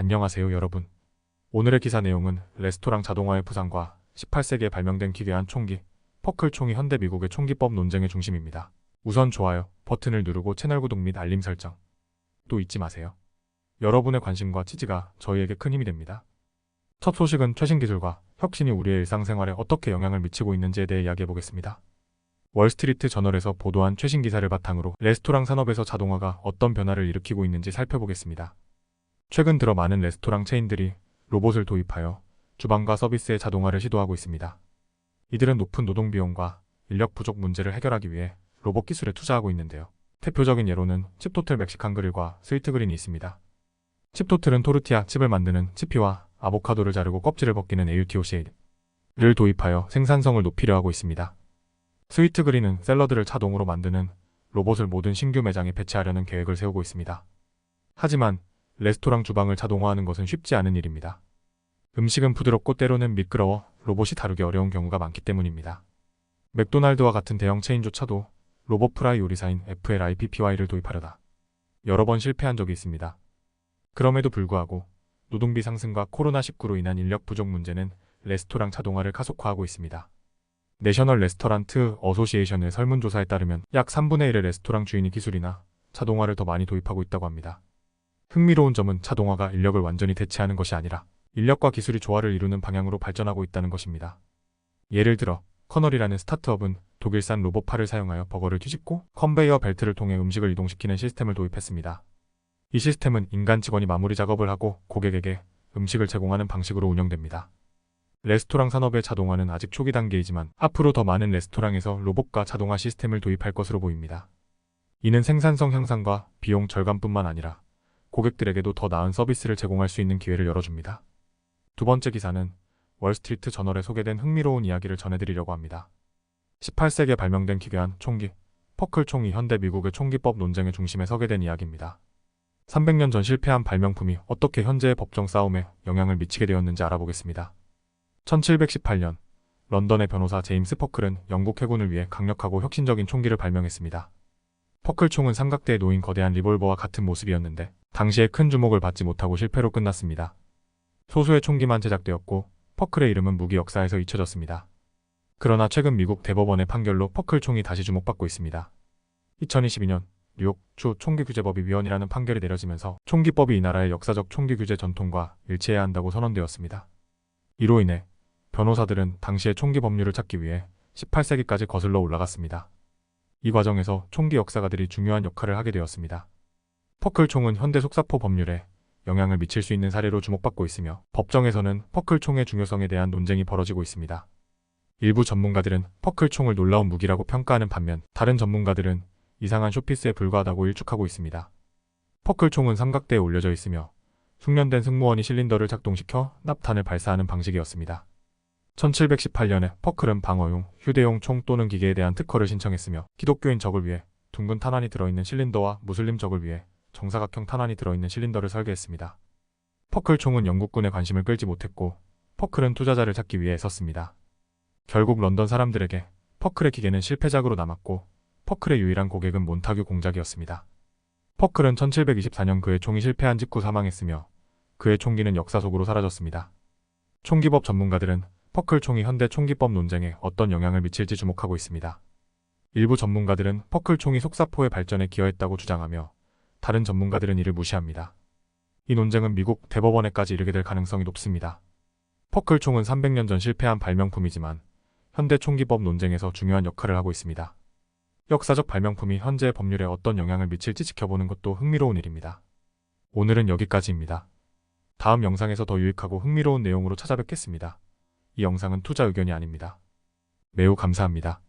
안녕하세요 여러분. 오늘의 기사 내용은 레스토랑 자동화의 부상과 18세기에 발명된 기괴한 총기, 퍼클 총이 현대 미국의 총기법 논쟁의 중심입니다. 우선 좋아요 버튼을 누르고 채널 구독 및 알림 설정 또 잊지 마세요. 여러분의 관심과 지지가 저희에게 큰 힘이 됩니다. 첫 소식은 최신 기술과 혁신이 우리의 일상생활에 어떻게 영향을 미치고 있는지에 대해 이야기해보겠습니다. 월스트리트 저널에서 보도한 최신 기사를 바탕으로 레스토랑 산업에서 자동화가 어떤 변화를 일으키고 있는지 살펴보겠습니다. 최근 들어 많은 레스토랑 체인들이 로봇을 도입하여 주방과 서비스의 자동화를 시도하고 있습니다. 이들은 높은 노동 비용과 인력 부족 문제를 해결하기 위해 로봇 기술에 투자하고 있는데요. 대표적인 예로는 칩토틀 멕시칸 그릴과 스위트 그린이 있습니다. 칩토틀은 토르티아 칩을 만드는 치피와 아보카도를 자르고 껍질을 벗기는 AUTOC를 도입하여 생산성을 높이려 하고 있습니다. 스위트 그린은 샐러드를 자동으로 만드는 로봇을 모든 신규 매장에 배치하려는 계획을 세우고 있습니다. 하지만 레스토랑 주방을 자동화하는 것은 쉽지 않은 일입니다. 음식은 부드럽고 때로는 미끄러워 로봇이 다루기 어려운 경우가 많기 때문입니다. 맥도날드와 같은 대형 체인조차도 로봇 프라이 요리사인 FLIPPY를 도입하려다 여러 번 실패한 적이 있습니다. 그럼에도 불구하고 노동비 상승과 코로나19로 인한 인력 부족 문제는 레스토랑 자동화를 가속화하고 있습니다. 내셔널 레스토랑트 어소시에이션의 설문조사에 따르면 약 3분의 1의 레스토랑 주인이 기술이나 자동화를 더 많이 도입하고 있다고 합니다. 흥미로운 점은 자동화가 인력을 완전히 대체하는 것이 아니라 인력과 기술이 조화를 이루는 방향으로 발전하고 있다는 것입니다. 예를 들어 커널이라는 스타트업은 독일산 로봇팔을 사용하여 버거를 뒤집고 컨베이어 벨트를 통해 음식을 이동시키는 시스템을 도입했습니다. 이 시스템은 인간 직원이 마무리 작업을 하고 고객에게 음식을 제공하는 방식으로 운영됩니다. 레스토랑 산업의 자동화는 아직 초기 단계이지만 앞으로 더 많은 레스토랑에서 로봇과 자동화 시스템을 도입할 것으로 보입니다. 이는 생산성 향상과 비용 절감뿐만 아니라 고객들에게도 더 나은 서비스를 제공할 수 있는 기회를 열어줍니다. 두 번째 기사는 월스트리트 저널에 소개된 흥미로운 이야기를 전해드리려고 합니다. 18세기에 발명된 기괴한 총기, 퍼클 총이 현대 미국의 총기법 논쟁의 중심에 서게 된 이야기입니다. 300년 전 실패한 발명품이 어떻게 현재의 법정 싸움에 영향을 미치게 되었는지 알아보겠습니다. 1718년 런던의 변호사 제임스 퍼클은 영국 해군을 위해 강력하고 혁신적인 총기를 발명했습니다. 퍼클 총은 삼각대에 놓인 거대한 리볼버와 같은 모습이었는데 당시에 큰 주목을 받지 못하고 실패로 끝났습니다. 소수의 총기만 제작되었고 퍼클의 이름은 무기 역사에서 잊혀졌습니다. 그러나 최근 미국 대법원의 판결로 퍼클 총이 다시 주목받고 있습니다. 2022년 뉴욕 주 총기규제법이 위헌이라는 판결이 내려지면서 총기법이 이 나라의 역사적 총기 규제 전통과 일치해야 한다고 선언되었습니다. 이로 인해 변호사들은 당시의 총기 법률을 찾기 위해 18세기까지 거슬러 올라갔습니다. 이 과정에서 총기 역사가들이 중요한 역할을 하게 되었습니다. 퍼클 총은 현대 속사포 법률에 영향을 미칠 수 있는 사례로 주목받고 있으며 법정에서는 퍼클 총의 중요성에 대한 논쟁이 벌어지고 있습니다. 일부 전문가들은 퍼클 총을 놀라운 무기라고 평가하는 반면 다른 전문가들은 이상한 쇼피스에 불과하다고 일축하고 있습니다. 퍼클 총은 삼각대에 올려져 있으며 숙련된 승무원이 실린더를 작동시켜 납탄을 발사하는 방식이었습니다. 1718년에 퍼클은 방어용, 휴대용 총 또는 기계에 대한 특허를 신청했으며 기독교인 적을 위해 둥근 탄환이 들어있는 실린더와 무슬림 적을 위해 정사각형 탄환이 들어있는 실린더를 설계했습니다. 퍼클 총은 영국군의 관심을 끌지 못했고 퍼클은 투자자를 찾기 위해 섰습니다. 결국 런던 사람들에게 퍼클의 기계는 실패작으로 남았고 퍼클의 유일한 고객은 몬타규 공작이었습니다. 퍼클은 1724년 그의 총이 실패한 직후 사망했으며 그의 총기는 역사 속으로 사라졌습니다. 총기법 전문가들은 퍼클 총이 현대 총기법 논쟁에 어떤 영향을 미칠지 주목하고 있습니다. 일부 전문가들은 퍼클 총이 속사포의 발전에 기여했다고 주장하며 다른 전문가들은 이를 무시합니다. 이 논쟁은 미국 대법원에까지 이르게 될 가능성이 높습니다. 퍼클 총은 300년 전 실패한 발명품이지만 현대 총기법 논쟁에서 중요한 역할을 하고 있습니다. 역사적 발명품이 현재의 법률에 어떤 영향을 미칠지 지켜보는 것도 흥미로운 일입니다. 오늘은 여기까지입니다. 다음 영상에서 더 유익하고 흥미로운 내용으로 찾아뵙겠습니다. 이 영상은 투자 의견이 아닙니다. 매우 감사합니다.